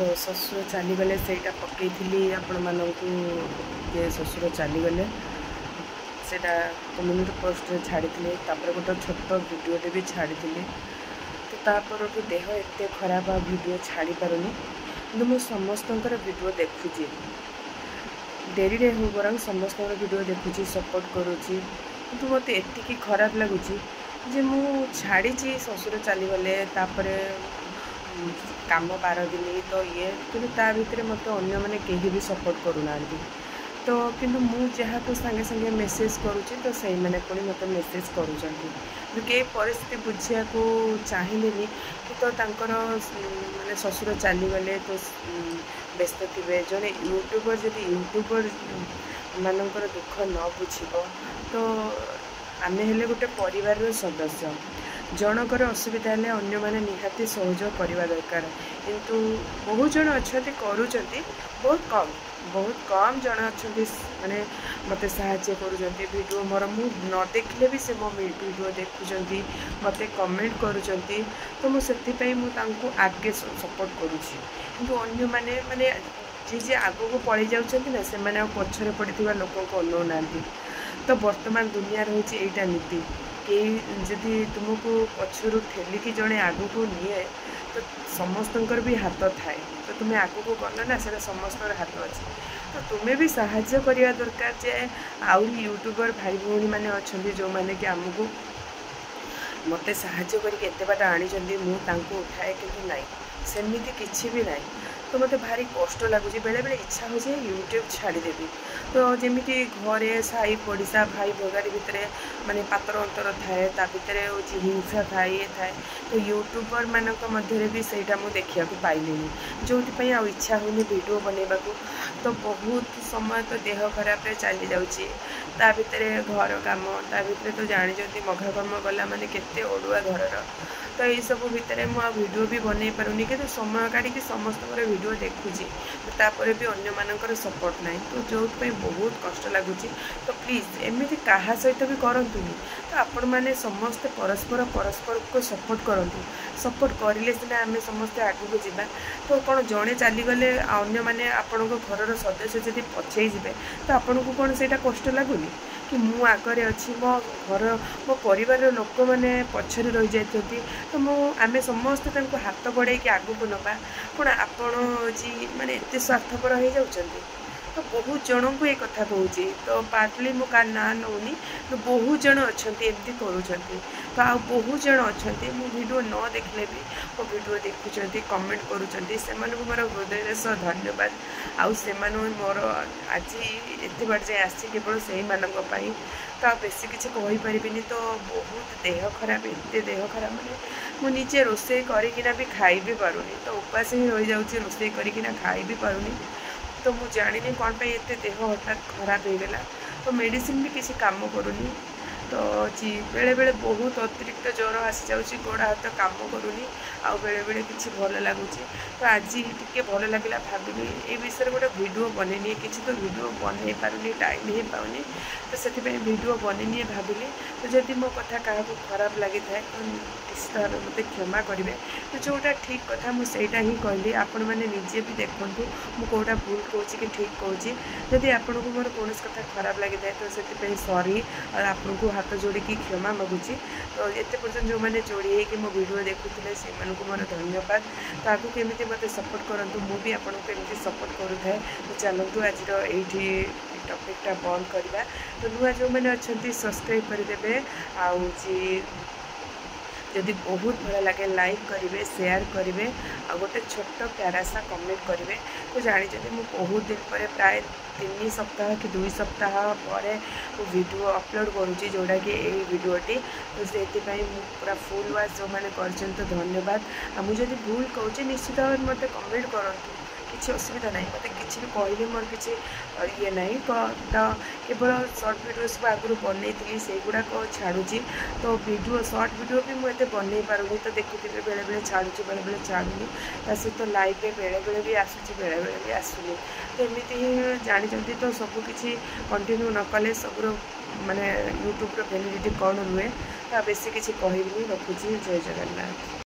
तो ससुर चलीगले से पकई आपण मानक जे ससुर चलीगले से कम्युनिटी पोस्ट छाड़ी गोटे छोट वीडियोटे भी छाड़ी तो तापर देह एत खराब वीडियो छाड़ी पारुनी कि मुझ समस्त वीडियो देखुची डेरी हो बर समस्त वीडियो देखुची सपोर्ट करुँची कि मत एति खराब लगुच जे मु छाड़ी ससुर चलीगले काम 12 दिन तो ये कि भितर मत अन्य मैंने कहीं भी सपोर्ट करूना तो किंतु मु जहाँ को संगे संगे मेसेज करुँची तो सही मैंने पुणी मत मेसेज करूँ कई परिस्थिति बुझा को चाहिए कि तो माने ससुर चलीगले तो व्यस्त थे जड़े यूट्यूबर जब यूट्यूबर मानकर दुख न बुझब तो आमे हेले गोटे परिवार सदस्य जनकर असुविधा हेले अन्य माने निहाती सहयोग करवा दरकार किंतु बहुत जन अच्छा करुँच बहुत कम जन अच्छा माने मते साहाय्य करुँच वीडियो मोर मु न देखले भी से मो वीडियो देखुंट मत कमेंट करुँच तो मुझे मुझे आगे सपोर्ट करुँची किंतु अन्य माने माने जी आगू को पड़े जाऊँ से मैंने पछरे पड़ता लोक को अनौना तो वर्तमान दुनिया रही एटा नीति कई जदि तुमको पछरू ठेलिकी जड़े आगू को निए तो समस्त भी हाथ थाए तो तुम्हें आगू को गल ना से समस्त हाथ अच्छे तो तुम्हें भी साहाय्य करवा दरकार जे आउरी यूट्यूबर भाई भौणी मैंने अच्छा जो मैंने कि आमको मत साहाय्य करते बाट आनी उठाए कि नाई सेमती किसी भी ना तो मत भारी कष्ट लगुच बेले बेले इच्छा हो यूट्यूब छाड़देवी तो जमीती घरे साई पड़िशा भाई भगारी भितर माने पातर अंतर थाए भितर हूँ हिंसा थाए ये थाए तो यूट्यूबर मानक मध्य भी सहीटा मुझे देखा पाइली जो इच्छा होनी वीडियो बनवा तो बहुत समय तो देह खराब चली जाऊँगी भितर घर काम भितर तो जानी मघा कर्म गला माने केते ओडुआ घरर तो ये सब भितर मुझे वीडियो भी बनई पारुनी कि समय काढ़ी समस्त वीडियो देखुची तापर भी अन्य मानकर सपोर्ट ना तो जो बहुत कष्ट लगुच तो प्लीज एमती क्या सहित भी करतुनि तो आपण मैंने समस्ते परस्पर को सपोर्ट करूँ सपोर्ट करें सीना आम समस्ते आगू जावा तो कौन जड़े चलीगले अन्य मैंने आपण घर सदस्य जब पछे जाए तो आपन को कौन से कष्ट लगुनि कि मु आगे अच्छी मो घर मो परिवार लोक मैंने पछरे रही जाती तो आम समस्ते हाथ बढ़े आगू को नवा कौन आपण जी माने एत स्वार्थपर हो जाती तो बहुत जन को ये कथा कहूँ तो पार्टली मु का ना नौनी तो बहुत जन अच्छा एमती करुँच तो आ बहुत जन अच्छा मो वीडियो न देखले भी मो वीडियो देखुंट कमेंट करुँच से मोर हृदय सह धन्यवाद आउ से मोर आज एत बार जाए आसी केवल से मानी तो आ बेसी किसी कहीपरि तो बहुत देह खराब एत देह खराब मैंने मुझे निजे रोषे करना भी खाई भी पारुनी तो उपास ही रही जाऊँगी रोषे करना खाई भी पारुनी तो मुझे जानी कौन पे एत देह हठात खराब हो गला तो मेडिसिन भी किसी काम करूनी तो जी बेले बेले बहुत अतिरिक्त ज्वर आसी जाऊँगी गोड़ हाथ काम करूनी आउ बेले बेले किसी भल लगुच तो आज टी भल लगे भाविली ये विषय गोटे वीडियो बनैनी किसी तो वीडियो बनई पारुनी टाइम ही पाऊनी तो से वीडियो बनैनी भाविली तो जदि मो कथा क्या खराब लगी था तो निश्चित भाव मत क्षमा करेंगे तो जोटा ठीक कथा मुझे ही कहली आपण मैंने निजे भी देखूँ मुझा भूल कहूँ कि ठीक कहूँ जदि आपन को मोर कौन कथा खराब लगी था तो से सॉरी और आपन को हाथ जोड़ी क्षमा मागुची तो एत पर्यटन जो मैंने जोड़ी हो मो वीडियो देखुले से मोर धन्यवाद तो आगे केमी मत सपोर्ट करूँ मुझे आपको एमती सपोर्ट करूँ तो चलतु आज ये टॉपिकटा बंद करवा तो नुआ जो मैंने अच्छा सब्सक्राइब करदे आउ जदि बहुत भल लगे लाइक करेंगे शेयर करेंगे आ गोटे छोट प्यारा सा कमेंट करेंगे तो जानी मुझे बहुत दिन पर प्राय 3 सप्ताह कि 2 सप्ताह पर वीडियो अपलोड करुँची जोड़ा कि यही वीडियोटी तो से पूरा फुल वाच जो मैंने कर धन्यवाद आ मुझे भूल कहूँ निश्चित भाव मत कमेंट करूँ किसी असुविधा ना मत कि कहले मोर किसी ये ना तो केवल सर्ट वीडियोस को आगुरी बनई से गुड़ाक छाड़ुची तो वीडियो सर्ट वीडियो भी मुझे बनई पारुनी तो देखुए बेले बेले छाड़ुची बेले बेले छाड़ुनी ता सहित लाइव बेले बेले भी आसूची बेले बेले भी आसुनी तो एमती ही जानी तो सबकि कंटिन्यू न कले सब माने यूट्यूब वैलिडिटी कौन रुए तो बेसी किसी कहनी रखुची जय जगन्नाथ।